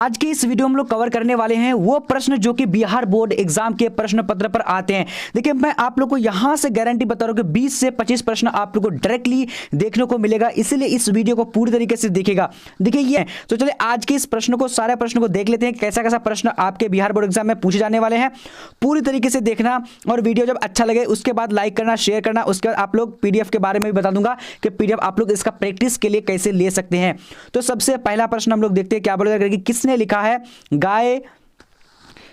आज के इस वीडियो में हम लोग कवर करने वाले हैं वो प्रश्न जो कि बिहार बोर्ड एग्जाम के प्रश्न पत्र पर आते हैं। देखिए मैं आप लोग को यहां से गारंटी बता रहा हूं कि 20 से 25 प्रश्न आप लोग को डायरेक्टली देखने को मिलेगा, इसीलिए इस वीडियो को पूरी तरीके से देखिएगा। देखिए ये तो चलिए आज के इस प्रश्न को सारे प्रश्न को देख लेते हैं, कैसा कैसा प्रश्न आपके बिहार बोर्ड एग्जाम में पूछे जाने वाले हैं। पूरी तरीके से देखना और वीडियो जब अच्छा लगे उसके बाद लाइक करना, शेयर करना। उसके बाद आप लोग पीडीएफ के बारे में भी बता दूंगा कि पीडीएफ आप लोग इसका प्रैक्टिस के लिए कैसे ले सकते हैं। तो सबसे पहला प्रश्न हम लोग देखते हैं, क्या बोला कि किसने लिखा है गाय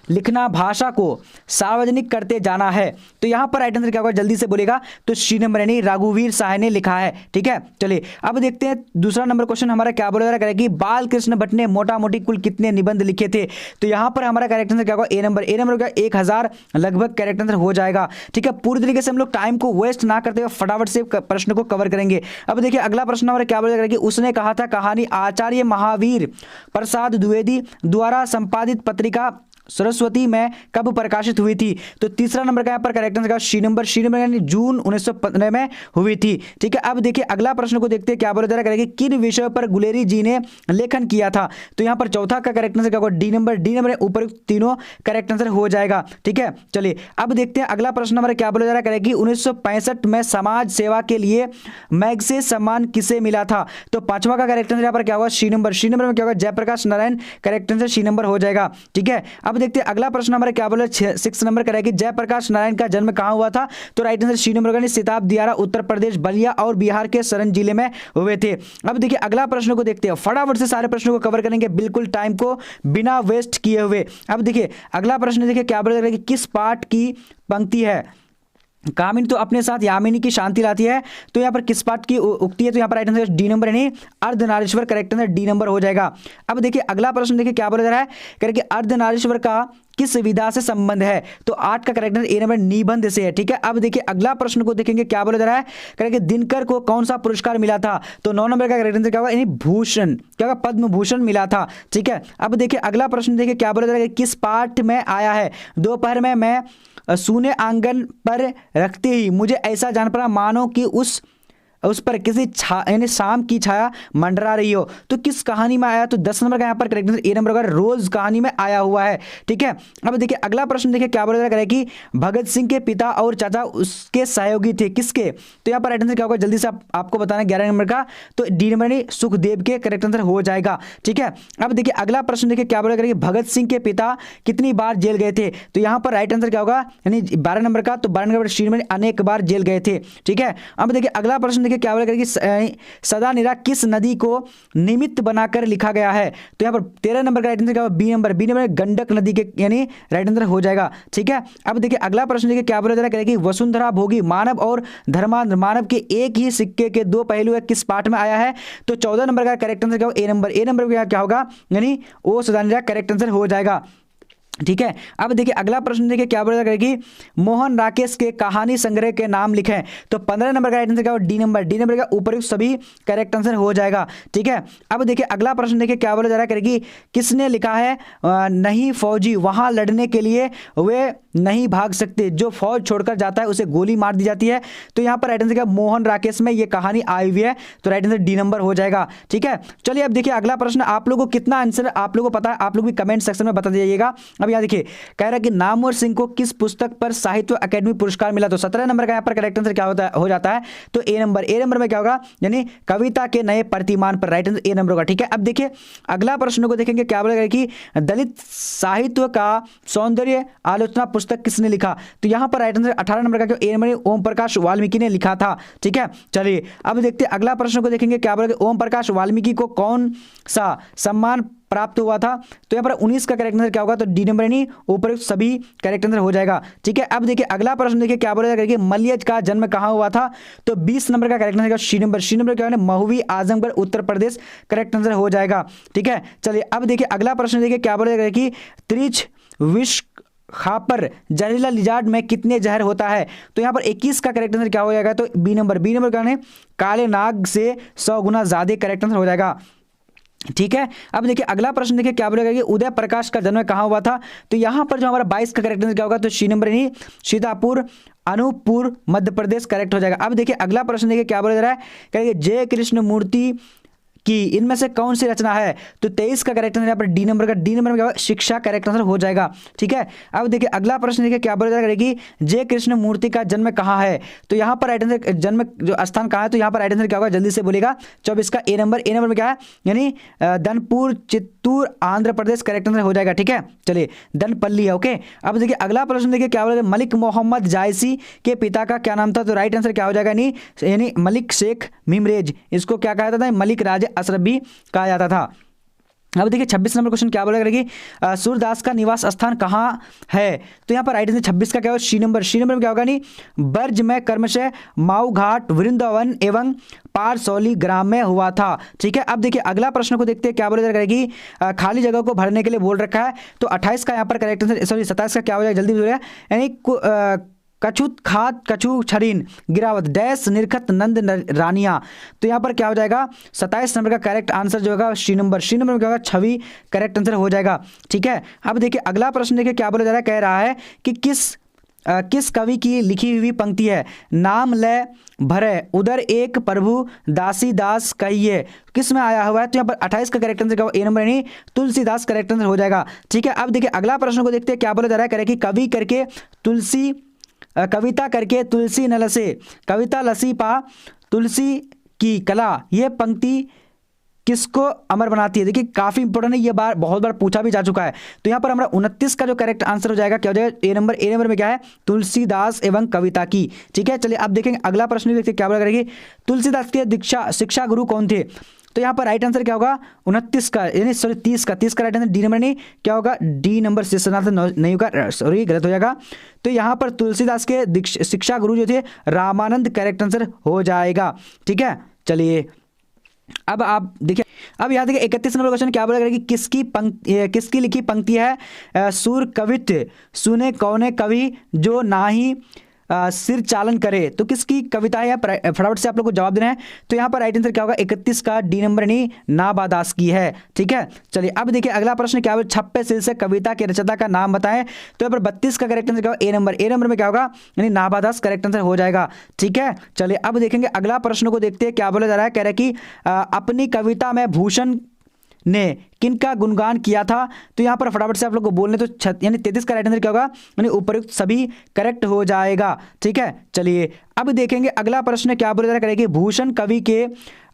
लिखना भाषा को सार्वजनिक करते जाना है। तो यहां पर राइट आंसर क्या होगा, जल्दी से बोलेगा तो सी नंबर यानी रघुवीर शाह ने लिखा है। ठीक है, चलिए अब देखते हैं दूसरा नंबर क्वेश्चन हमारा क्या बोला जा रहा है कि बाल कृष्ण भट्ट ने मोटा मोटी कुल कितने निबंध लिखे थे। तो यहां पर हमारा करेक्ट आंसर क्या होगा, ए नंबर का 1000 लगभग करेक्ट आंसर हो जाएगा। ठीक है, पूरी तरीके से हम लोग टाइम को वेस्ट ना करते हुए फटाफट से प्रश्न को कवर करेंगे। अब देखिए अगला प्रश्न हमारा क्या बोला जा रहा है कि उसने कहा था कहानी आचार्य महावीर प्रसाद द्विवेदी द्वारा संपादित पत्रिका सरस्वती में कब प्रकाशित हुई थी। तो तीसरा नंबर का यहाँ पर करेक्ट आंसर सी नंबर यानी जून 1915 में हुई थी। ठीक है, अब देखिए अगला प्रश्न को देखते हैं, क्या बोला जा रहा है कि किन विषयों पर गुलेरी जी ने लेखन किया था। तो यहाँ पर चौथा का करेक्ट आंसर क्या होगा, डी नंबर ऊपर तीनों करेक्ट आंसर हो जाएगा। ठीक है, चलिए अब देखते हैं अगला प्रश्न हमारा क्या बोला जा रहा है कि 1965 में समाज सेवा के लिए मैग्से सम्मान किसे मिला था। तो पांचवा का करेक्ट आंसर यहाँ पर क्या होगा, सी नंबर में क्या होगा, Jayaprakash Narayan. Correct answer C number हो जाएगा। ठीक है, अब देखते हैं अगला प्रश्न हमारा क्या बोला 6 नंबर का कि जयप्रकाश नारायण का जन्म कहां हुआ था। तो राइट आंसर सी नंबर का सिताब दियारा उत्तर प्रदेश बलिया और बिहार के सरन जिले में हुए थे। अब देखिए अगला प्रश्न को देखते हैं, फटाफट से सारे प्रश्नों को कवर करेंगे बिल्कुल टाइम को बिना वेस्ट किए हुए। अब देखिए अगला प्रश्न देखिए क्या बोला कि किस पाठ की पंक्ति है कामिनी तो अपने साथ यामिनी की शांति लाती है। तो यहाँ पर किस पाठ की उक्ति है। तो यहाँ पर राइट आंसर डी नंबर यानी Ardhanarishvara. Correct answer D number हो जाएगा। अब देखिए अगला प्रश्न देखिए क्या बोला जा रहा है कि अर्धनारीश्वर का किस विधा से संबंध है। तो 8 का करेक्ट आंसर ए नंबर निबंध से है। ठीक है, अब देखिए अगला प्रश्न को देखेंगे, क्या बोला जा रहा है कि दिनकर को कौन सा पुरस्कार मिला था। तो 9 नंबर का करेक्ट आंसर क्या होगा, यानी भूषण, क्या होगा, पद्म भूषण मिला था। ठीक है, अब देखिए अगला प्रश्न देखिए क्या बोला जा रहा है कि किस पाठ में आया है। दोपहर में मैं सूने आंगन पर रखते ही मुझे ऐसा जान पड़ा मानो कि उस पर किसी यानी शाम की छाया मंडरा रही हो। तो किस कहानी में आया। तो 10 नंबर का यहाँ पर करेक्ट आंसर ए नंबर का रोज कहानी में आया हुआ है। ठीक है, अब देखिए अगला प्रश्न देखिए क्या बोला जा रहा है कि भगत सिंह के पिता और चाचा उसके सहयोगी थे किसके। तो यहाँ पर राइट आंसर क्या होगा, जल्दी से आपको बताना 11 नंबर का। तो डी नंबर यानी सुखदेव के करेक्ट आंसर हो जाएगा। ठीक है, अब देखिए अगला प्रश्न देखिए क्या बोला जा रहा है कि भगत सिंह के पिता कितनी बार जेल गए थे। तो यहाँ पर राइट आंसर क्या होगा, यानी 12 नंबर का। तो 12 नंबर सी में अनेक बार जेल गए थे। ठीक है, अब देखिए अगला प्रश्न देखिए क्या बोला कि सदा निरा किस नदी को निमित्त बनाकर लिखा गया है। तो यहाँ पर 13 नंबर का राइट आंसर क्या होगा, बी नंबर गंडक नदी के यानी राइट आंसर हो जाएगा। ठीक है, अब देखिए अगला प्रश्न देखिए क्या बोला जा रहा है कि वसुंधरा भोगी मानव और धर्मांध मानव के एक ही सिक्के के दो पहलू है किस पाठ में आया है। तो 14 नंबर का करेक्ट आंसर क्या होगा, ए नंबर क्या होगा, यानी ओ सदा निरा करेक्ट आंसर हो जाएगा। ठीक है, अब देखिए अगला प्रश्न देखिए क्या बोला कि मोहन राकेश के कहानी संग्रह के नाम लिखें। तो 15 नंबर का राइट आंसर क्या होगा, डी नंबर का ऊपर सभी करेक्ट आंसर हो जाएगा। ठीक है, अब देखिए अगला प्रश्न देखिए क्या बोला जा रहा है कि किसने लिखा है नहीं फौजी वहां लड़ने के लिए वे नहीं भाग सकते, जो फौज छोड़कर जाता है उसे गोली मार दी जाती है। तो यहाँ पर राइट आंसर क्या, मोहन राकेश में ये कहानी आई हुई है। तो राइट आंसर डी नंबर हो जाएगा। ठीक है, चलिए अब देखिए अगला प्रश्न आप लोगों को कितना आंसर आप लोगों को पता है आप लोग भी कमेंट सेक्शन में बता दीजिएगा। अब यहाँ देखिए कह रहा है कि नामवर सिंह को किस पुस्तक पर साहित्य अकेडमी पुरस्कार मिला। तो 17 नंबर का यहाँ पर करेक्ट आंसर क्या हो जाता है। तो ए नंबर में क्या होगा, यानी कविता के नए प्रतिमान पर। राइट आंसर ए नंबर होगा। ठीक है, अब देखिए अगला प्रश्न को देखेंगे, क्या बोलेगा कि दलित साहित्य का सौंदर्य आलोचना पुस्तक किसने लिखा। तो यहाँ पर राइट आंसर 18 नंबर का ए नंबर ओम प्रकाश वाल्मीकि ने लिखा था। ठीक है, चलिए अब देखते हैं अगला प्रश्न को देखेंगे, क्या बोलेगा ओम प्रकाश वाल्मीकि को कौन सा सम्मान प्राप्त हुआ था। तो यहाँ पर 19 का करेक्ट आंसर क्या होगा, तो डी नंबर यानी ऊपर सभी करेक्ट आंसर हो जाएगा। ठीक है, अब देखिए अगला प्रश्न देखिए क्या बोला जाएगा कि मलयज का जन्म कहाँ हुआ था। तो 20 नंबर का करेक्ट आंसर सी नंबर क्या है, महुवी आजमगढ़ उत्तर प्रदेश। करेक्ट आंसर हो जाएगा। ठीक है, चलिए अब देखिए अगला प्रश्न देखिए क्या बोला जाएगा कि त्रिच विष खापर जहरीला लिजार्ड में कितने जहर होता है। तो यहाँ पर 21 का करेक्ट आंसर क्या हो जाएगा, तो बी नंबर क्या काले नाग से 100 गुना ज्यादा करेक्ट आंसर हो जाएगा। ठीक है, अब देखिए अगला प्रश्न देखिए क्या बोलेगा कि उदय प्रकाश का जन्म कहाँ हुआ था। तो यहाँ पर जो हमारा 22 का करेक्ट आंसर क्या होगा, तो सी नंबर यानी सीतापुर अनूपपुर मध्य प्रदेश करेक्ट हो जाएगा। अब देखिए अगला प्रश्न देखिए क्या बोला जा रहा है, जय कृष्ण मूर्ति की इनमें से कौन सी रचना है? तो 23 का करेक्ट आंसर यहाँ पर डी नंबर का, डी नंबर में क्या होगा? शिक्षा करेक्ट आंसर हो जाएगा। ठीक है, अब देखिए अगला प्रश्न देखिए क्या बोला जाएगा कि जय कृष्ण मूर्ति का जन्म कहाँ है? तो यहाँ पर राइट आंसर जन्म जो स्थान कहाँ है, तो यहाँ पर राइट आंसर क्या होगा? जल्दी से बोलेगा। 24 का ए नंबर, ए नंबर में क्या है? यानी धनपुर चित्तूर आंध्र प्रदेश करेक्ट आंसर हो जाएगा। ठीक है, चलिए दनपल्ली है। ओके, अब देखिए अगला प्रश्न देखिए क्या बोला, मलिक मोहम्मद जायसी के पिता का क्या नाम था? तो राइट आंसर क्या हो जाएगा? यानी मलिक शेख मिमरेज, इसको क्या कहा जाता था? मलिक राज अशरफ भी कहा जाता था। अब देखिए 26 नंबर क्वेश्चन क्या बोला कि सूरदास का निवास स्थान कहाँ है? तो यहाँ पर राइट आंसर 26 का क्या होगा? सी नंबर, सी नंबर में क्या होगा? ब्रज में कर्मशः माऊ घाट वृंदावन एवं पारसौली ग्राम में हुआ था। ठीक है, अब देखिए अगला प्रश्न को देखते हैं क्या बोला जाएगा कि खाली जगह को भरने के लिए बोल रखा है। तो 28 का यहाँ पर करेक्ट आंसर, सॉरी 27 का क्या हो जाएगा? जल्दी बोलिए। यानी कछुत खात कछु छरीन गिरावत डैश निरखत नंद रानिया। तो यहाँ पर क्या हो जाएगा? 27 नंबर का करेक्ट आंसर जो होगा सी नंबर, सी नंबर में क्या होगा? छवि करेक्ट आंसर हो जाएगा। ठीक है, अब देखिए अगला प्रश्न देखिए क्या बोला जा रहा है, कह रहा है कि किस कवि की लिखी हुई पंक्ति है? नाम ले भरे उधर एक प्रभु दासी दास कहिए, किस में आया हुआ है? तो यहाँ पर 28 का करेक्ट आंसर क्या होगा? ए नंबर यानी तुलसीदास करेक्ट आंसर हो जाएगा। ठीक है, अब देखिए अगला प्रश्न को देखते हैं क्या बोला जा रहा है, कह रहे कि कवि करके तुलसी कविता करके तुलसी न लसे, कविता लसी पा तुलसी की कला, यह पंक्ति किसको अमर बनाती है? देखिए काफी इंपॉर्टेंट है, ये बार बहुत बार पूछा भी जा चुका है। तो यहाँ पर हमारा 29 का जो करेक्ट आंसर हो जाएगा क्या हो जाएगा? ए नंबर, ए नंबर में क्या है? तुलसीदास एवं कविता की। ठीक है, चलिए अब देखेंगे अगला प्रश्न भी देखते हैं क्या बोला करेगी, तुलसीदास के दीक्षा शिक्षा गुरु कौन थे? तो यहाँ पर राइट आंसर क्या होगा? 29 का, यानी सॉरी 30 का राइट आंसर डी नंबर नहीं क्या होगा? डी नंबर नहीं होगा, सॉरी गलत हो जाएगा। तो यहाँ पर तुलसीदास के शिक्षा गुरु जो थे रामानंद करेक्ट आंसर हो जाएगा। ठीक है, चलिए अब आप देखिए, अब यहाँ देखिए 31 नंबर क्वेश्चन क्या बोला कि किसकी लिखी पंक्ति है? सूर कवित्व सुने कौने कवि जो नाही सिर चालन करे। तो किसकी कविता है? फटाफट से आप लोग को जवाब देना है। तो यहाँ पर राइट आंसर क्या होगा? 31 का डी नंबर नहीं नाबादास की है। ठीक है, चलिए अब देखिए अगला प्रश्न क्या होगा? छप्पे सिल से कविता के रचयिता का नाम बताएं। तो यहाँ पर 32 का करेक्ट आंसर क्या होगा? ए नंबर, ए नंबर में क्या होगा? यानी नाबादास करेक्ट आंसर हो जाएगा। ठीक है, चलिए अब देखेंगे अगला प्रश्न को देखते हैं क्या बोला जा रहा है, कह रहे कि अपनी कविता में भूषण ने किनका गुणगान किया था? तो यहाँ पर फटाफट से आप लोग को बोलने, तो यानी 33 का राइट आंसर क्या होगा? यानी उपयुक्त सभी करेक्ट हो जाएगा। ठीक है, चलिए अब देखेंगे अगला प्रश्न क्या बोला जा रहा है, करेंगे भूषण कवि के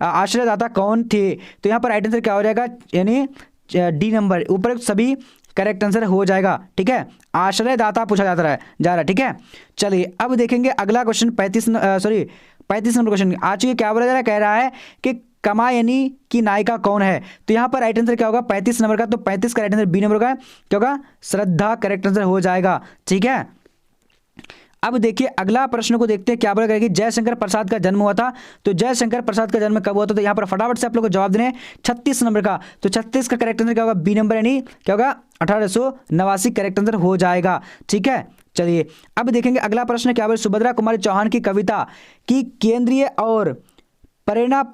आश्रयदाता कौन थे? तो यहाँ पर राइट आंसर क्या हो जाएगा? यानी डी नंबर, उपयुक्त सभी करेक्ट आंसर हो जाएगा। ठीक है, आश्रयदाता पूछा जा रहा है। ठीक है, चलिए अब देखेंगे अगला क्वेश्चन 35 नंबर क्वेश्चन आज के क्या बोला जा रहा है, कह रहा है कि कामायनी की नायिका कौन है? तो यहाँ पर राइट आंसर क्या होगा? 35 नंबर का, तो 35 का राइट आंसर बी नंबर का क्या होगा? श्रद्धा करेक्ट आंसर हो जाएगा। ठीक है, अब देखिए अगला प्रश्न को देखते हैं क्या बोला कि जयशंकर प्रसाद का जन्म हुआ था। तो जयशंकर प्रसाद का जन्म कब हुआ था? तो यहाँ पर फटाफट से आप लोग को जवाब देने 36 नंबर का, तो 36 का करेक्ट आंसर क्या होगा? बी नंबर यानी क्या होगा? 1889 करेक्ट आंसर हो जाएगा। ठीक है, चलिए अब देखेंगे अगला प्रश्न क्या बोला, सुभद्रा कुमारी चौहान की कविता की केंद्रीय और प्रेरणा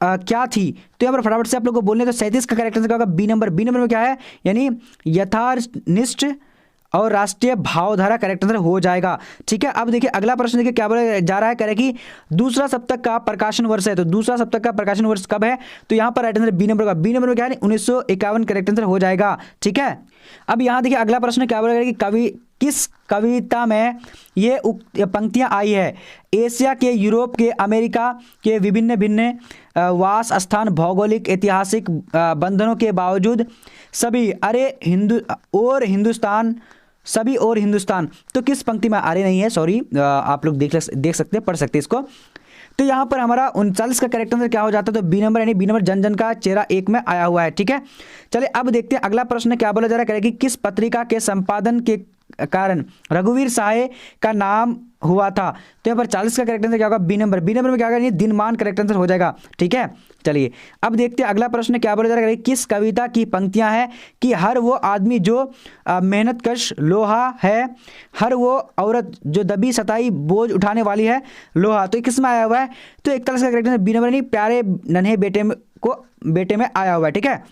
क्या थी? तो यहाँ पर फटाफट से आप लोग को बोलने, तो 37 का करेक्ट आंसर क्या होगा? बी नंबर, बी नंबर में क्या है? यानी यथार्थनिष्ठ और राष्ट्रीय भावधारा करेक्ट आंसर हो जाएगा। ठीक है, अब देखिए अगला प्रश्न देखिए क्या बोला जा रहा है, कह रहे कि दूसरा सप्तक का प्रकाशन वर्ष है। तो दूसरा सप्तक का प्रकाशन वर्ष कब है? तो यहाँ पर राइट आंसर बी नंबर का, बी नंबर में क्या है? 1951 करेक्ट आंसर हो जाएगा। ठीक है, अब यहाँ देखिए अगला प्रश्न क्या बोला कि किस कविता में ये पंक्तियां आई है? एशिया के, यूरोप के, अमेरिका के विभिन्न भिन्न वास स्थान, भौगोलिक ऐतिहासिक बंधनों के बावजूद सभी हिंदुस्तान सभी और हिंदुस्तान। तो किस पंक्ति में? अरे नहीं है, सॉरी, आप लोग देख सकते हैं, पढ़ सकते हैं इसको। तो यहाँ पर हमारा 39 का करेक्ट आंसर क्या हो जाता है? तो बी नंबर, यानी बी नंबर जन जन का चेहरा एक में आया हुआ है। ठीक है, चलिए अब देखते हैं अगला प्रश्न क्या बोला जा रहा है, कि किस पत्रिका के संपादन के कारण रघुवीर साहे का नाम हुआ था? तो यहाँ पर 40 का करेक्ट आंसर क्या होगा? बी नंबर, बी नंबर में क्या होगा? दिनमान करेक्ट आंसर हो जाएगा। ठीक है, चलिए अब देखते हैं अगला प्रश्न क्या बोला जा रहा है, किस कविता की पंक्तियां हैं कि हर वो आदमी जो मेहनतकश लोहा है, हर वो औरत जो दबी सताई बोझ उठाने वाली है लोहा। तो किस में आया हुआ है? तो 41 का करेक्ट आंसर बी नंबर, नहीं प्यारे नन्हे बेटे में आया हुआ है। ठीक है,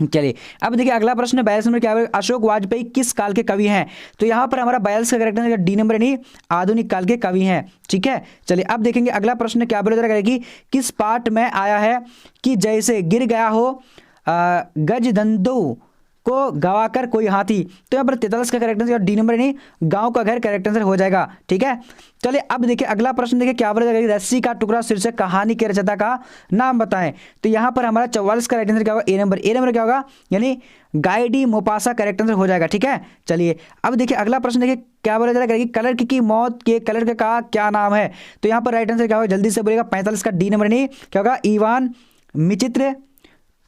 चलिए अब देखिए अगला प्रश्न 42 नंबर क्या है, अशोक वाजपेयी किस काल के कवि हैं? तो यहाँ पर हमारा 42 का करेक्ट आंसर डी नंबर नहीं, आधुनिक काल के कवि हैं। ठीक है, चलिए अब देखेंगे अगला प्रश्न क्या बोला जा रहा है कि किस पाठ में आया है कि जैसे गिर गया हो गजदंडू को गवाकर कोई हाथी। तो यहाँ पर 43 का करेक्ट आंसर डी नंबर नहीं, गांव का घर करेक्ट आंसर हो जाएगा। ठीक है, चलिए अब देखिए अगला प्रश्न देखिए क्या बोला जाएगा, रस्सी का टुकड़ा शीर्षक कहानी के रचयिता का नाम बताएं। तो यहाँ पर हमारा 44 का राइट आंसर क्या होगा, ए नंबर। ए नंबर क्या होगा, यानी Guy de Maupassant correct answer हो जाएगा। ठीक है, चलिए अब देखिए अगला प्रश्न देखिए क्या बोला जाएगा कि क्लर्क की मौत के क्लर्क का क्या नाम है? तो यहाँ पर राइट आंसर क्या होगा, जल्दी से बोलेगा, 45 का डी नंबर नहीं, क्या होगा, इवान मिचित्र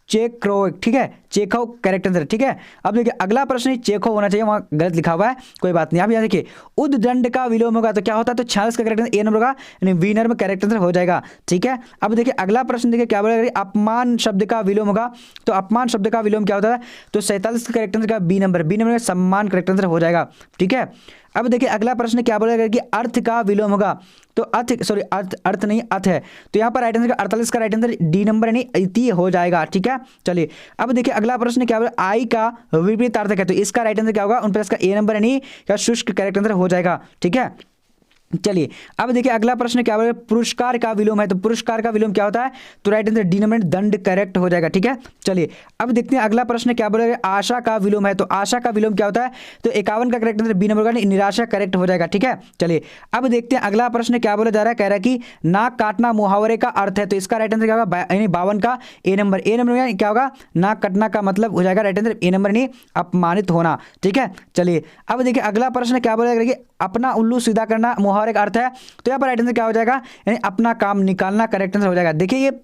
चेखोव। ठीक है, चेखोव करेक्ट आंसर। ठीक है, अब देखिए अगला प्रश्न चेखोव होना चाहिए, वहां गलत लिखा हुआ है, कोई बात नहीं। अब यहाँ देखिए उद्दंड का विलोम होगा तो क्या होता है, तो 46 का करेक्ट आंसर ए नंबर का, यानी विनर में करेक्ट आंसर हो जाएगा। ठीक है, अब देखिए अगला प्रश्न देखिए क्या बोलेगा, अपमान शब्द का विलोम होगा। तो अपमान शब्द का विलोम क्या होता है, तो 47 का करेक्ट आंसर का बी नंबर। बी नंबर में सम्मान करेक्ट आंसर हो जाएगा। ठीक है, अब देखिए अगला प्रश्न क्या बोलेगा कि अर्थ का विलोम होगा। तो अर्थ नहीं, अर्थ है। तो यहाँ पर राइट आंसर 48 का राइट आंसर डी नंबर नहीं, इति हो जाएगा। ठीक है, चलिए अब देखिए अगला प्रश्न क्या बोला, आई का विपरीत अर्थक है। तो इसका राइट आंसर क्या होगा, 49 का ए नंबर है नहीं, क्या शुष्क करेक्ट आंसर हो जाएगा। ठीक है, चलिए अब देखिए अगला प्रश्न क्या बोले, पुरस्कार का विलोम है। तो पुरस्कार का विलोम क्या होता है, तो राइट आंसर डी नंबर, दंड करेक्ट हो जाएगा। ठीक है, चलिए अब देखते हैं अगला प्रश्न क्या बोले, आशा का विलोम है। तो आशा का विलोम क्या होता है, तो 51 का करेक्ट आंसर बी नंबर का, निराशा करेक्ट हो जाएगा। ठीक है, चलिए अब देखते हैं अगला प्रश्न क्या बोला जा रहा है, कह रहा है कि नाक काटना मुहावरे का अर्थ है। तो इसका राइट आंसर क्या होगा, यानी 52 का ए नंबर। ए नंबर क्या होगा, नाक कटना का मतलब हो जाएगा राइट आंसर ए नंबर नहीं, अपमानित होना। ठीक है, चलिए अब देखिए अगला प्रश्न क्या बोला जाएगा, अपना उल्लू सीधा करना मुहावरे का अर्थ है। तो यहाँ पर राइट आंसर क्या हो जाएगा, यानी अपना काम निकालना करेक्ट आंसर हो जाएगा। देखिए ये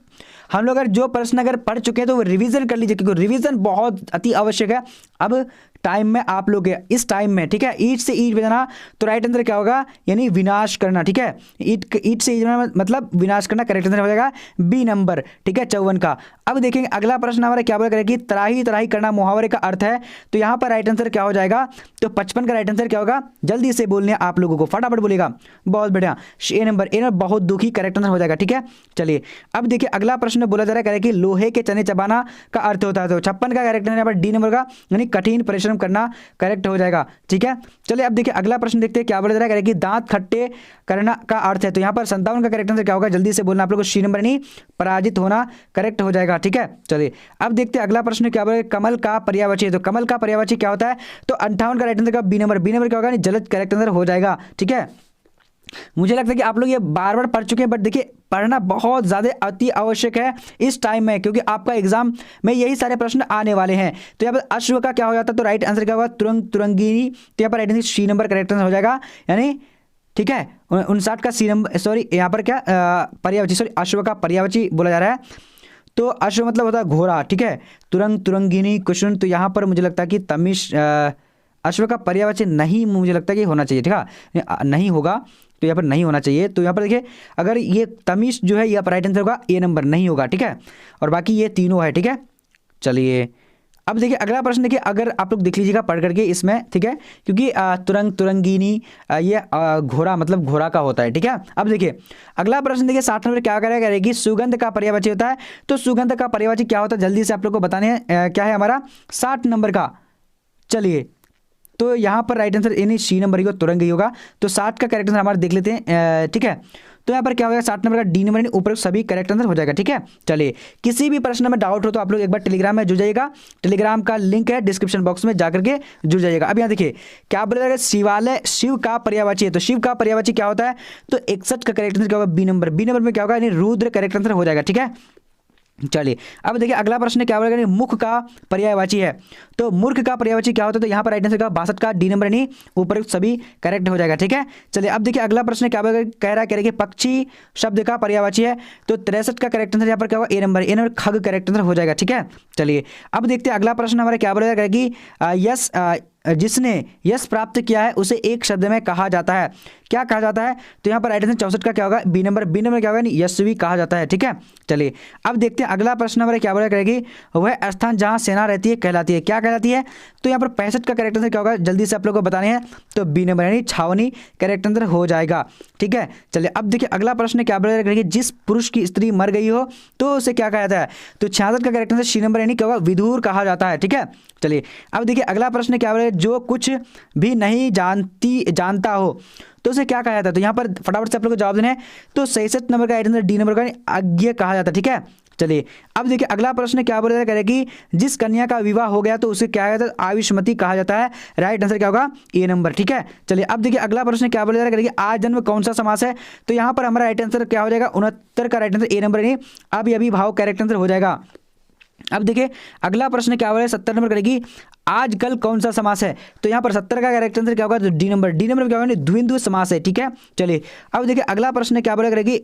हम लोग अगर जो प्रश्न अगर पढ़ चुके हैं तो वो रिवीजन कर लीजिए, क्योंकि रिवीजन बहुत अति आवश्यक है अब टाइम में आप लोग इस टाइम में। ठीक है, ईट से ईट बजाना, तो राइट आंसर क्या होगा, यानी विनाश करना। ठीक है, ईट से ईट बजाना मतलब विनाश करना, करेक्ट आंसर हो जाएगा बी नंबर। ठीक है, 54 का। अब देखेंगे अगला प्रश्न हमारा क्या बोला करेगा कि तराही तराही करना मुहावरे का अर्थ है। तो यहाँ पर राइट आंसर क्या हो जाएगा, तो 55 का राइट आंसर क्या होगा, जल्दी से बोलने आप लोगों को, फटाफट बोलेगा, बहुत बढ़िया, ए नंबर। ए नंबर बहुत दुखी करेक्ट आंसर हो जाएगा। ठीक है, चलिए अब देखिए अगला प्रश्न बोला जा रहा है कि लोहे के चने चबाना का अर्थ होता है। तो 56 का करेक्ट आंसर यहाँ पर डी नंबर का, यानी कठिन परिश्रम करना करेक्ट हो जाएगा। ठीक है, चलिए अब देखिए अगला प्रश्न देखते हैं क्या बोला जा रहा है कि दांत खट्टे करना का अर्थ है। तो यहाँ पर 57 का करेक्ट आंसर क्या होगा, जल्दी से बोलना आप लोग को, सी नंबर नहीं, पराजित होना करेक्ट हो जाएगा। ठीक है, चलिए अब देखते हैं अगला प्रश्न क्या बोला, कमल का पर्यायवाची है। तो कमल का पर्यायवाची क्या होता है, तो 58 का राइट आंसर का बी नंबर। बी नंबर क्या होगा, जलद करेक्ट आंसर हो जाएगा। ठीक है, मुझे लगता है कि आप लोग ये बार बार पढ़ चुके हैं, बट देखिए पढ़ना बहुत ज़्यादा अति आवश्यक है इस टाइम में, क्योंकि आपका एग्जाम में यही सारे प्रश्न आने वाले हैं। तो यहाँ पर अश्व का क्या हो जाता है, तो राइट आंसर क्या होगा, तुरंगिनी। तो यहाँ पर right answer C number correct answer हो जाएगा, यानी ठीक है 59 का सी नंबर, सॉरी यहाँ पर क्या पर्यायवाची, सॉरी अश्व का पर्यायवाची बोला जा रहा है। तो अश्व मतलब होता है घोड़ा। ठीक है, तुरंगिनी कुशुन। तो यहाँ पर मुझे लगता है कि तमिश अश्व का पर्यायवाची नहीं, मुझे लगता है कि होना चाहिए। ठीक है, नहीं होगा, तो यहाँ पर नहीं होना चाहिए। तो यहाँ पर देखिए अगर ये तमिश जो है, यहाँ पर राइट आंसर होगा ए नंबर, नहीं होगा। ठीक है, और बाकी ये तीनों है। ठीक है, चलिए अब देखिए अगला प्रश्न देखिए, अगर आप लोग देख लीजिएगा पढ़ करके इसमें। ठीक है, क्योंकि तुरंगिनी ये घोड़ा मतलब घोड़ा का होता है। ठीक है, अब देखिए अगला प्रश्न देखिए 60 नंबर क्या करेगा, सुगंध का पर्यायवाची होता है। तो सुगंध का पर्यायवाची क्या होता है, जल्दी से आप लोग को बताने हैं, क्या है हमारा 60 नंबर का। चलिए तो यहाँ पर राइट आंसर यानी सी नंबर ही तुरंग ही होगा। तो 60 का करेक्ट आंसर हमारा देख लेते हैं। ठीक है, तो यहाँ पर क्या होगा, 60 नंबर का डी नंबर ऊपर सभी करेक्ट आंसर हो जाएगा। ठीक है, चलिए किसी भी प्रश्न में डाउट हो तो आप लोग एक बार टेलीग्राम में जुड़ जाइएगा। टेलीग्राम का लिंक है डिस्क्रिप्शन बॉक्स में, जाकर के जुड़ जाइएगा। अब यहाँ देखिए क्या बोला जाएगा, शिवालय शिव का पर्यायवाची है। तो शिव का पर्यायवाची क्या होता है, तो 61 का करेक्ट आंसर क्या होगा, बी नंबर। बी नंबर में क्या होगा, यानी रुद्र करेक्ट आंसर हो जाएगा। ठीक है, चलिए अब देखिए अगला प्रश्न क्या बोलेगा, मुख का पर्यायवाची है। तो मूर्ख का पर्यायवाची क्या होता है, तो यहाँ पर राइट आंसर का 62 का डी नंबर नहीं, ऊपर सभी करेक्ट हो जाएगा। ठीक है, चलिए अब देखिए अगला प्रश्न क्या बोलेगा, कह रहा है कि पक्षी शब्द का पर्यायवाची है। तो 63 का करेक्ट आंसर यहाँ पर क्या होगा, ए नंबर। ए नंबर खग करेक्ट आंसर हो जाएगा। ठीक है, चलिए अब देखते हैं अगला प्रश्न हमारा क्या बोलेगा कि यस जिसने यश प्राप्त किया है उसे एक शब्द में कहा जाता है, क्या कहा जाता है? तो यहाँ पर राइट आंसर 64 का क्या होगा? B number. बी नंबर क्या होगा? यशस्वी कहा जाता है। ठीक है, चलिए अब देखते हैं अगला प्रश्न नंबर क्या बोला करेगी, वह स्थान जहाँ सेना रहती है कहलाती है, क्या कहलाती है? तो यहाँ पर 65 का करेक्ट आंसर क्या होगा? जल्दी से आप लोगों को बताने हैं, तो बी नंबर यानी छावनी करेक्ट आंसर हो जाएगा। ठीक है, चलिए अब देखिए अगला प्रश्न क्या बोला करेगी, जिस पुरुष की स्त्री मर गई हो तो उसे क्या कहा जाता है? तो 66 का करेक्ट आंसर सी नंबर यानी क्या होगा? विधुर कहा जाता है। ठीक है, चलिए अब देखिए अगला प्रश्न क्या बोला, जो कुछ भी नहीं जानता हो तो उसे क्या कहा जाता है? तो यहाँ पर फटाफट से आप लोग को जवाब देना है, तो 66 नंबर का आंसर डी नंबर का अज्ञेय कहा जाता है। ठीक है, चलिए अब देखिए अगला प्रश्न क्या बोला करेगी, जिस कन्या का विवाह हो गया तो उसे क्या कहता है? आयुष्मती कहा जाता है। राइट आंसर क्या होगा? ए नंबर। ठीक है, चलिए अब देखिए अगला प्रश्न क्या बोला करेगी, आज जन्म कौन सा समास है? तो यहाँ पर हमारा राइट आंसर क्या हो जाएगा? 69 का राइट आंसर ए नंबर यानी अभी भाव करेक्ट आंसर हो जाएगा। अब देखिए अगला प्रश्न क्या बोला, 70 नंबर करेगी, आजकल कौन सा समास है? तो यहाँ पर 70 का करेक्ट आंसर क्या होगा? तो डी नंबर। डी नंबर क्या होगा? द्विंद्व समास है। ठीक है, चलिए अब देखिए अगला प्रश्न क्या बोला करेगी,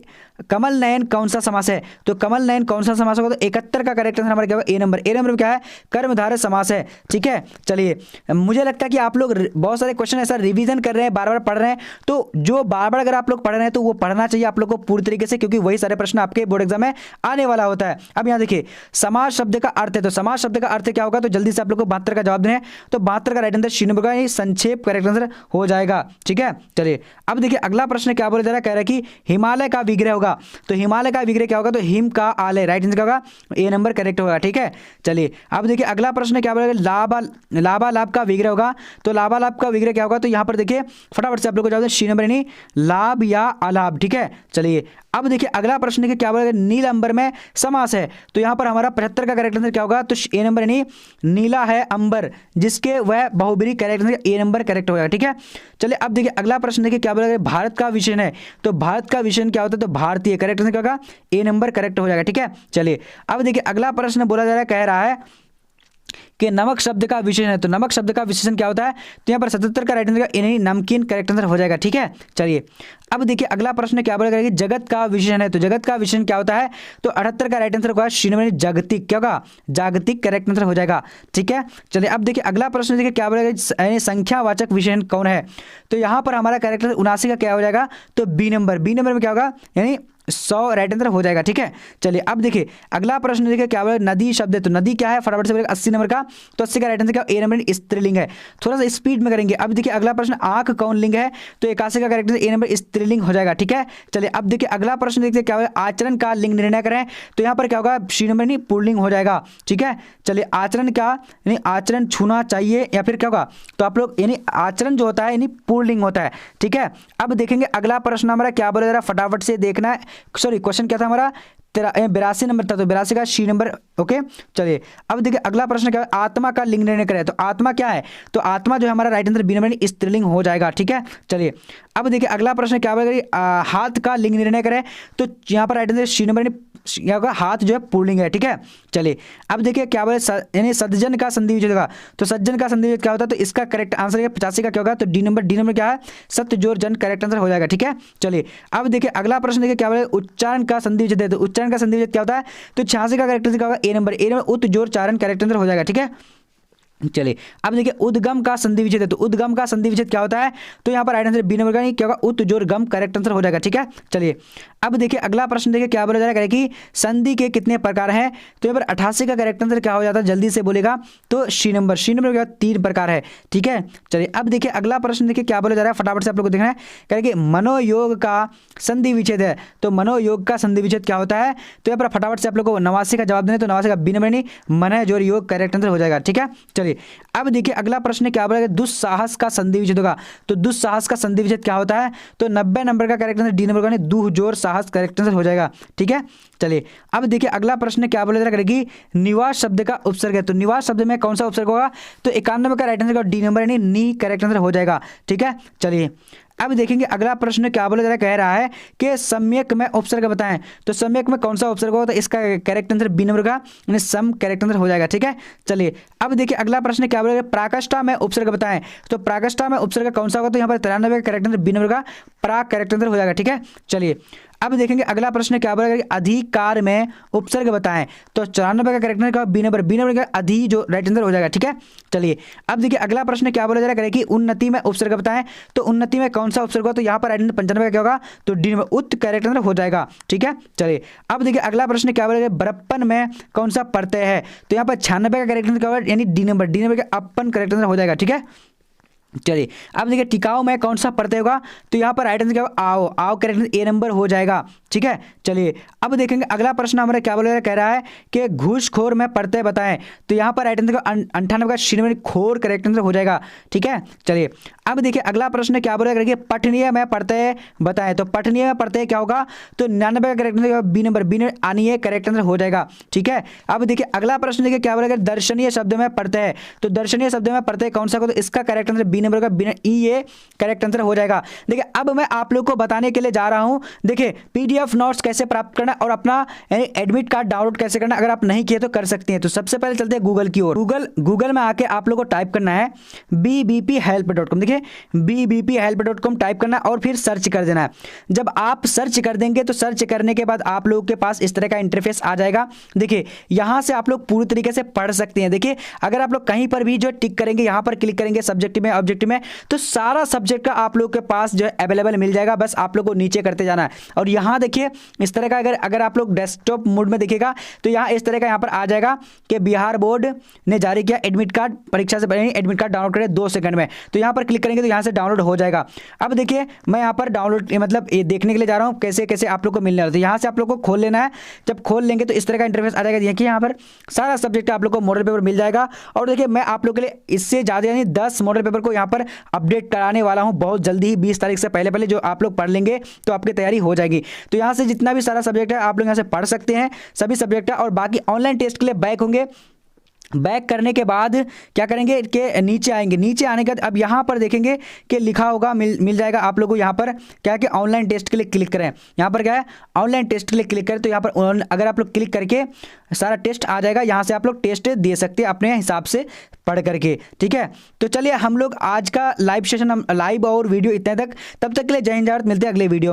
कमल नयन कौन सा समास है? तो कमल नयन कौन सा समास होगा? तो 71 का करेक्ट आंसर हमारा क्या होगा? ए नंबर। ए नंबर क्या है? कर्मधारय समास है। ठीक है, चलिए मुझे लगता है कि आप लोग बहुत सारे क्वेश्चन ऐसा रिवीजन कर रहे हैं, बार बार पढ़ रहे हैं, तो जो बार बार अगर आप लोग पढ़ रहे हैं तो वो पढ़ना चाहिए आप लोग को पूरी तरीके से, क्योंकि वही सारे प्रश्न आपके बोर्ड एग्जाम में आने वाला होता है। अब यहाँ देखिए समाज शब्द का अर्थ है, तो समाज शब्द का अर्थ क्या होगा? तो जल्दी से आप लोग को 72 का जवाब देना है, तो 72 का राइट आंसर सी नंबर का संक्षेप करेक्ट आंसर हो जाएगा। ठीक है, चलिए अब देखिए अगला प्रश्न क्या बोला जा रहा है, कह रहा है कि हिमालय का विग्रह होगा, तो हिमालय का विग्रह क्या होगा? तो हिम का आलय। राइट आंसर क्या होगा? ए नंबर करेक्ट होगा। ठीक है, चलिए अब देखिए अगला प्रश्न क्या बोला, लाभालाभ का विग्रह होगा, तो लाभालाभ का विग्रह क्या होगा? तो यहाँ पर देखिए फटाफट से आप लोग को जवाब दें, सी नंबर यानी लाभ या अलाभ। ठीक है, चलिए अब देखिए अगला प्रश्न के क्या बोला, नील अंबर में समास है, तो यहाँ पर हमारा 75 का करेक्ट आंसर क्या होगा? तो ए नंबर यानी नीला है अंबर, जिसके वह बहुब्रीहि correct answer a number correct होगा। ठीक है, चलिए अब देखिए अगला प्रश्न देखिए क्या बोला, भारत का विषय है, तो भारत का विषय क्या होता है? तो भारतीय। करेक्ट आंसर क्या होगा? ए नंबर करेक्ट हो जाएगा। ठीक है, चलिए अब देखिए अगला प्रश्न बोला जा रहा है, कह रहा है कि नमक शब्द का विशेषण है, तो नमक शब्द का विशेषण क्या होता है? तो यहाँ पर 77 का राइट आंसर यानी नमकीन करेक्ट आंसर हो जाएगा। ठीक है, चलिए अब देखिए अगला प्रश्न क्या बोला, जगत का विशेषण है, तो जगत का विशेषण क्या होता है? तो 78 का राइट आंसर होगा सी नंबर जागतिक। क्या होगा? जागतिक करेक्ट आंसर हो जाएगा। ठीक है, चलिए अब देखिए अगला प्रश्न देखिए क्या बोला, संख्यावाचक विशेषण कौन है? तो यहाँ पर हमारा करेक्ट आंसर 79 का क्या हो जाएगा? तो बी नंबर। बी नंबर में क्या होगा? यानी 100 राइट आंसर हो जाएगा। ठीक है, चलिए अब देखिए अगला प्रश्न देखिए क्या बोला, नदी शब्द है, तो नदी क्या है? फटाफट से बोलेगा 80 नंबर का, तो 80 का राइट आंसर क्या? ए नंबर स्त्रीलिंग है। थोड़ा सा स्पीड में करेंगे। अब देखिए अगला प्रश्न आंख कौन लिंग है? तो 81 का करेक्ट आंसर ए नंबर स्त्रीलिंग हो जाएगा। ठीक है, चलिए अब देखिए अगला प्रश्न देखते क्या होगा, आचरण का लिंग निर्णय करें, तो यहाँ पर क्या होगा? सी नंबर नहीं पुल्लिंग हो जाएगा। ठीक है, चलिए आचरण का यानी आचरण छूना चाहिए या फिर क्या होगा? तो आप लोग यानी आचरण जो होता है यानी पुल्लिंग होता है। ठीक है, अब देखेंगे अगला प्रश्न हमारा क्या बोला, जरा फटाफट से देखना है। सॉरी क्वेश्चन क्या था हमारा? 82 नंबर था, तो 82 का सी नंबर। ओके, चलिए अब देखिए अगला प्रश्न क्या है, आत्मा का लिंग निर्णय करें, तो आत्मा क्या है? तो आत्मा जो है हमारा राइट आंसर बी नंबर स्त्रीलिंग हो जाएगा। ठीक है, चलिए अब देखिए अगला प्रश्न क्या बोलेगा, हाथ का लिंग निर्णय करें, तो यहाँ पर राइट आंसर सी नंबर क्या होगा? हाथ जो है पुल्लिंग है। ठीक है, चलिए अब देखिए क्या बोले, यानी सज्जन का संधि विच्छेद होगा, तो सज्जन का संधि विच्छेद क्या होता है? तो इसका करेक्ट आंसर 85 का क्या होगा? तो डी नंबर। डी नंबर क्या है? सत्य जोर जन करेक्ट आंसर हो जाएगा। ठीक है, चलिए अब देखिए अगला प्रश्न देखिए क्या बोले, उच्चारण का संधि विच्छेद है, तो उच्चारण का संधि विच्छेद क्या होता है? तो 86 का करेक्ट आंसर क्या होगा? ए नंबर। ए नंबर उत जोर चारण करेक्ट आंसर हो जाएगा। ठीक है, चलिए अब देखिए उद्गम का संधि विच्छेद है, तो उद्गम का संधि विच्छेद क्या होता है? तो यहाँ पर राइट आंसर बी नंबर का क्या होगा? उत जोर गम करेक्ट आंसर हो जाएगा। ठीक है, चलिए अब देखिए अगला प्रश्न देखिए क्या बोला जा रहा है कि संधि के कितने प्रकार हैं? तो यहाँ पर 88 का करेक्ट आंसर क्या हो जाता है? जल्दी से बोलेगा, तो सी नंबर। सी नंबर क्या? 3 प्रकार है। ठीक है, चलिए अब देखिए अगला प्रश्न देखिए क्या बोला जा रहा है, फटाफट से आप लोग को देखना है। कह रहे कि मनोयोग का संधि विच्छेद है, तो मनोयोग का संधि विच्छेद क्या होता है? तो यहाँ पर फटाफट से आप लोग को 89 का जवाब देना, तो 89 का बी नंबर नहीं मन जोर योग करेक्ट आंसर हो जाएगा। ठीक है, चलिए अब देखिए अगला प्रश्न क्या बोला, दुस्साहस का संधि विच्छेद होगा, तो दुस्साहस का संधि विच्छेद क्या होता है? तो 90 नंबर का करेक्ट आंसर डी नंबर का दुह जोर साहस करेक्ट आंसर हो जाएगा। ठीक है, चलिए अब देखिए अगला प्रश्न क्या बोला करेगी, निवास शब्द का उपसर्ग है, तो निवास शब्द में कौन सा उपसर्ग होगा? तो 91 का राइट आंसर डी नंबर यानी नी करेक्ट आंसर हो जाएगा। ठीक है, चलिए अब देखेंगे अगला प्रश्न क्या बोला जा रहा है, कह रहा है कि सम्यक में उपसर्ग बताएं, तो सम्यक में कौन सा उपसर्ग होगा? तो इसका करेक्ट आंसर बी नंबर का यानी सम करेक्ट आंसर हो जाएगा। ठीक है, चलिए अब देखिए अगला प्रश्न क्या बोला, प्राकष्ठा में उपसर्ग बताएं, तो प्राकष्ठा में उपसर्ग कौन सा होगा? तो यहाँ पर 93 का करेक्ट आंसर बी नंबर का प्राक करेक्ट आंसर हो जाएगा। ठीक है, चलिए अब देखेंगे अगला प्रश्न क्या बोलेगा कि अधिकार में उपसर्ग बताएं। तो 94 का करेक्ट आंसर क्या, बी नंबर। बी नंबर का अधि जो राइट आंसर हो जाएगा, ठीक है। चलिए अब देखिए अगला प्रश्न क्या बोला जा रहा है कि उन्नति में उपसर्ग बताएं। तो उन्नति में कौन सा उपसर्ग होगा, तो यहाँ पर राइट आंसर 95 का क्या होगा, तो डी नंबर उत्त करेक्ट आंसर हो जाएगा, ठीक है। चलिए अब देखिए अगला प्रश्न क्या बोलेगा, बरप्पन में कौन सा प्रत्यय है। तो यहाँ पर 96 का करेक्ट आंसर क्या होगा, यानी डी नंबर। डी नंबर का अपन करेक्ट आंसर हो जाएगा, ठीक है। चलिए अब देखिए टिकाऊ में कौन सा प्रत्यय होगा। तो यहाँ पर राइट आंसर क्या होगा, आओ। आओ करेक्ट आंसर ए नंबर हो जाएगा, ठीक है। चलिए अब देखेंगे अगला प्रश्न हमारा क्या बोल रहा है, कह रहा है कि घूसखोर में प्रत्यय बताएं। तो यहाँ पर राइट आंसर 98 का शी खोर करेक्ट आंसर हो जाएगा, ठीक है। चलिए अब देखिए अगला प्रश्न क्या बोल रहा है कि पठनीय में प्रत्यय बताएं। तो पठनीय में प्रत्यय क्या होगा, तो 99 का correct answer B number. B number आनीय करेक्ट आंसर हो जाएगा, ठीक है। अब देखिए अगला प्रश्न देखिए क्या बोल रहा है, दर्शनीय शब्द में प्रत्यय। तो दर्शनीय शब्द में प्रत्यय कौन सा होगा, तो इसका करेक्ट आंसर बी नंबर का बिना ई ये करेक्ट आंसर हो जाएगा। देखिए अब मैं आप लोग को बताने के लिए जा रहा हूं, देखिए पीडीएफ नोट्स कैसे प्राप्त करना और अपना यानी एडमिट कार्ड डाउनलोड कैसे करना। अगर आप नहीं किए तो कर सकते हैं। तो सबसे पहले चलते हैं गूगल की ओर। गूगल में आके आप लोग को टाइप करना है bbphelp.com। देखिए bbphelp.com टाइप करना और फिर सर्च कर देना है। जब आप सर्च कर देंगे तो सर्च करने के बाद आप लोगों के पास इस तरह का इंटरफेस आ जाएगा। देखिए यहां से आप लोग पूरी तरीके से पढ़ सकते हैं। देखिए अगर आप लोग कहीं पर भी जो टिक करेंगे, यहां पर क्लिक करेंगे सब्जेक्ट में ऑब्जेक्ट में, तो सारा सब्जेक्ट का आप लोग के पास जो है अवेलेबल मिल जाएगा। बस आप लोग को नीचे करते जाना है। और यहां देखिए इस तरह का अगर आप लोग डेस्कटॉप मोड में देखिएगा तो यहां इस तरह का यहां पर आ जाएगा कि बिहार बोर्ड ने जारी किया एडमिट कार्ड, परीक्षा से पहले एडमिट कार्ड डाउनलोड करें 2 सेकंड में। तो यहां पर क्लिक करेंगे तो यहां से डाउनलोड हो जाएगा। अब देखिए मैं यहां पर डाउनलोड मतलब ये देखने के लिए जा रहा हूं कैसे कैसे आप लोग को मिलने वाला है। यहां से आप लोग को खोल लेना है। जब खोल लेंगे तो इस तरह का इंटरफेस आ जाएगा। देखिए यहां पर सारा सब्जेक्ट आप लोग को मॉडल पेपर मिल जाएगा। और देखिए मैं आप लोग के लिए इससे ज्यादा यानी 10 मॉडल पेपर को यहां पर अपडेट कराने वाला हूं बहुत जल्दी ही। 20 तारीख से पहले जो आप लोग पढ़ लेंगे तो आपकी तैयारी हो जाएगी। तो यहां से जितना भी सारा सब्जेक्ट है आप लोग यहां से पढ़ सकते हैं, सभी सब्जेक्ट है। और बाकी ऑनलाइन टेस्ट के लिए बैक होंगे। बैक करने के बाद क्या करेंगे कि नीचे आएंगे। नीचे आने के बाद अब यहाँ पर देखेंगे कि लिखा होगा मिल जाएगा आप लोगों को। यहाँ पर क्या है कि ऑनलाइन टेस्ट के लिए क्लिक करें। यहाँ पर क्या है ऑनलाइन टेस्ट के लिए क्लिक करें। तो यहाँ पर अगर आप लोग क्लिक करके सारा टेस्ट आ जाएगा। यहाँ से आप लोग टेस्ट दे सकते हैं अपने हिसाब से पढ़ करके, ठीक है। तो चलिए हम लोग आज का लाइव सेशन लाइव और वीडियो इतने तक। तब तक के लिए जय हिंद, मिलते हैं अगले वीडियो।